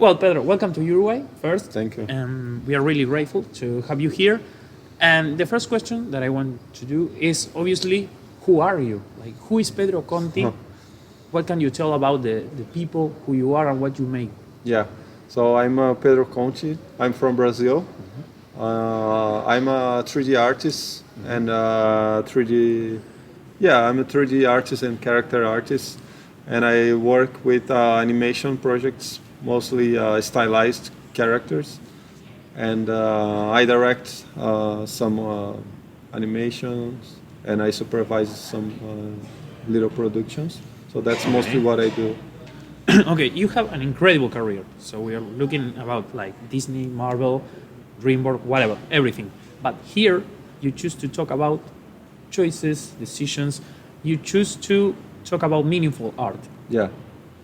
Well, Pedro, welcome to Uruguay first. Thank you. We are really grateful to have you here. And the first question that I want to do is obviously, who are you? Like, who is Pedro Conti? What can you tell about the people, who you are, and what you make? Yeah, so I'm Pedro Conti. I'm from Brazil. I'm a 3D artist and 3D. Yeah, I'm a 3D artist and character artist, and I work with animation projects, mostly stylized characters, and I direct some animations, and I supervise some little productions. So that's mostly what I do. Okay, you have an incredible career. So we are looking about like Disney, Marvel, DreamWorks, whatever, everything. But here you choose to talk about choices, decisions. You choose to talk about meaningful art. Yeah.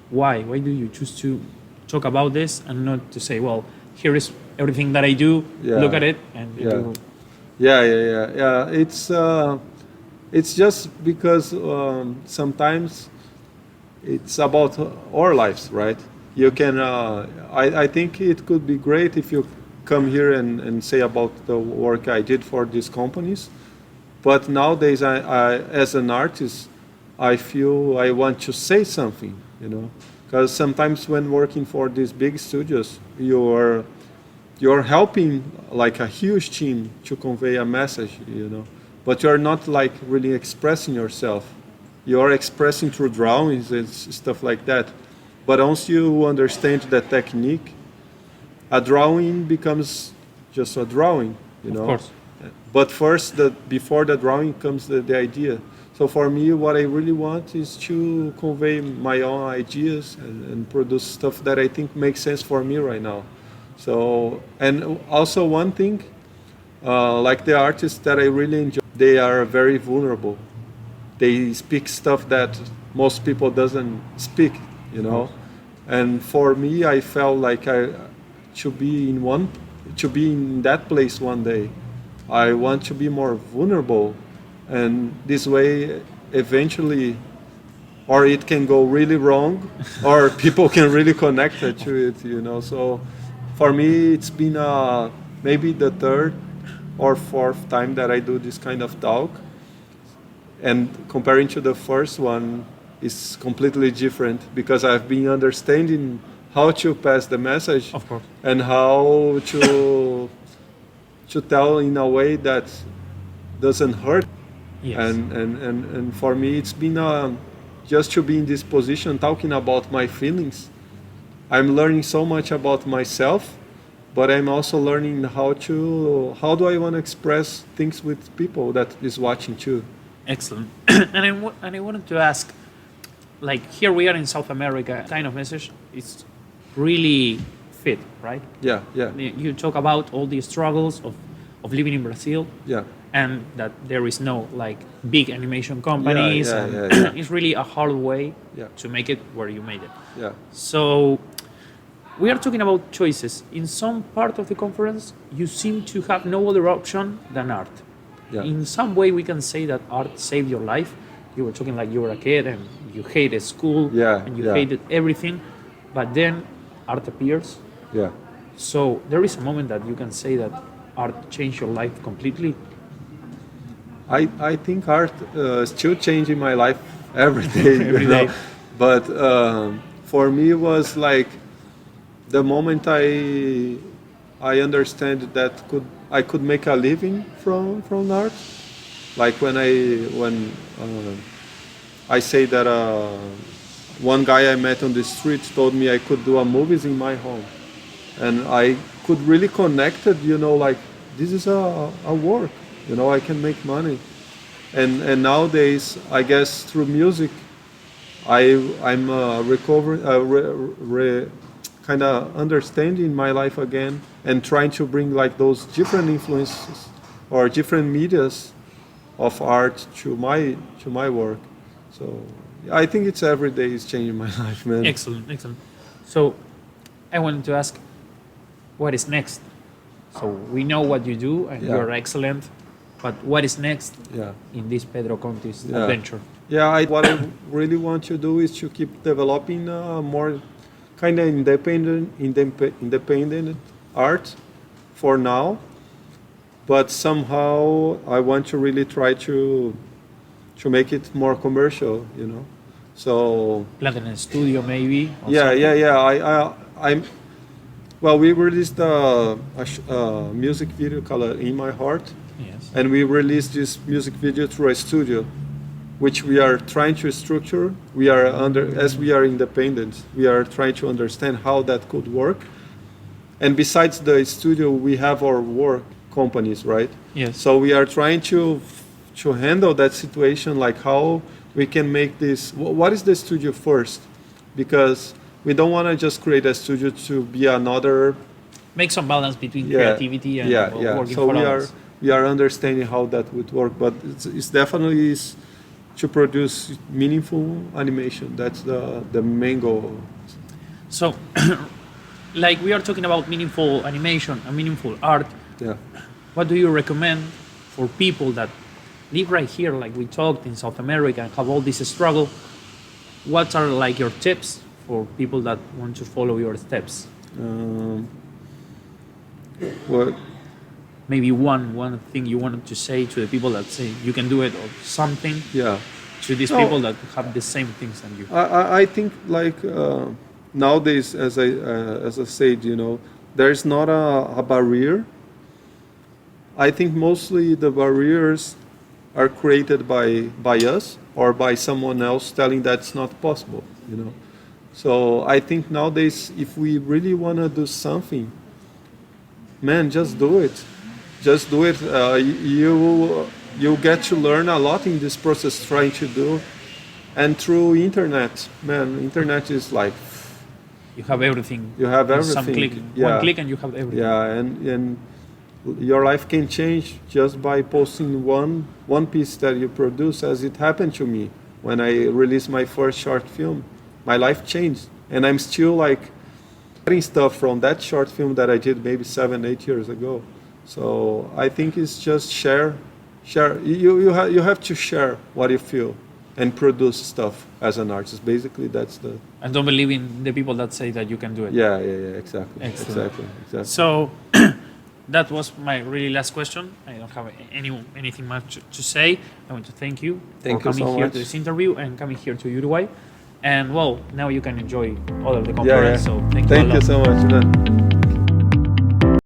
Why? Why do you choose to talk about this and not to say, well, here is everything that I do, look at it, and you do. Yeah. It's just because sometimes it's about our lives, right? You can. I think it could be great if you come here and say about the work I did for these companies. But nowadays, I as an artist, I feel I want to say something, because sometimes when working for these big studios, you're helping like a huge team to convey a message, but you're not like really expressing yourself. You're expressing through drawings and stuff like that. But once you understand the technique, a drawing becomes just a drawing, Of course. But first, before the drawing comes the idea. So for me, what I really want is to convey my own ideas and produce stuff that I think makes sense for me right now. So, and also one thing, like the artists that I really enjoy, they are very vulnerable. They speak stuff that most people doesn't speak, And for me, I felt like I should be in that place one day. I want to be more vulnerable, and this way, eventually, or it can go really wrong, or people can really connect to it, So, for me, it's been maybe the third or fourth time that I do this kind of talk. And comparing to the first one is completely different because I've been understanding how to pass the message, Of course. and how to tell in a way that doesn't hurt. Yes. And for me, it's been just to be in this position talking about my feelings. I'm learning so much about myself, but I'm also learning how do I want to express things with people that is watching too. Excellent. and I wanted to ask, like, here we are in South America, kind of message is really fit, right? Yeah. You talk about all the struggles of living in Brazil. Yeah. And that there is no like big animation companies. Yeah. It's really a hard way Yeah. to make it where you made it. Yeah. So we are talking about choices. In some part of the conference, you seem to have no other option than art. Yeah. In some way, we can say that art saved your life. You were talking like you were a kid and you hated school and you hated everything, but then art appears. Yeah. So there is a moment that you can say that art changed your life completely. I think art still changing my life every day. Every day. But for me, it was like the moment I understand that I could make a living from art. Like when I say that one guy I met on the street told me I could do movies in my home, and I could really connect it. Like this is a work. I can make money, and nowadays I guess through music, I'm recovering, kind of understanding my life again, and trying to bring like those different influences or different medias of art to my work. So I think it's every day is changing my life, man. Excellent. So I wanted to ask, what is next? So we know what you do and you're excellent, but what is next in this Pedro Conti's adventure? What I really want to do is to keep developing more kind of independent art for now, but somehow I want to really try to make it more commercial, you know. So Plan in a studio maybe. Or yeah, something? I'm. Well, we released a music video called "In My Heart," Yes. and we released this music video through a studio, which we are trying to structure. We are as we are independent, we are trying to understand how that could work. And besides the studio, we have our work companies, right? Yes. So we are trying to handle that situation, like how we can make this. What is the studio first? Because we don't want to just create a studio to be another. Make some balance between creativity and working So for others. we are understanding how that would work, but it's definitely is to produce meaningful animation. That's the main goal. So, like we are talking about meaningful animation and meaningful art. Yeah. What do you recommend for people that live right here, like we talked in South America, and have all this struggle? What are like your tips for people that want to follow your steps? What? Maybe one thing you wanted to say to the people that say you can do it, or something Yeah. to these No. people that have the same things than you. I think like nowadays, as I said, you know, there's not a barrier. I think mostly the barriers are created by us or by someone else telling that's not possible, you know. So I think nowadays, if we really want to do something, man, just do it. Just do it. You get to learn a lot in this process trying to do, and through internet, man, internet is like You have everything. you have in some everything. click, Yeah. one click, and you have everything. Yeah, and your life can change just by posting one piece that you produce, as it happened to me when I released my first short film. My life changed, and I'm still like getting stuff from that short film that I did maybe 7-8 years ago. So I think it's just share. You have to share what you feel and produce stuff as an artist. Basically, that's the. And don't believe in the people that say that you can do it. Yeah, exactly. Excellent. Exactly. So that was my really last question. I don't have anything much to say. I want to thank you Thank for you coming so here much. to this interview and coming here to Uruguay. And well, now you can enjoy all of the Yeah. conference. So thank you a Thank lot. you so much, man.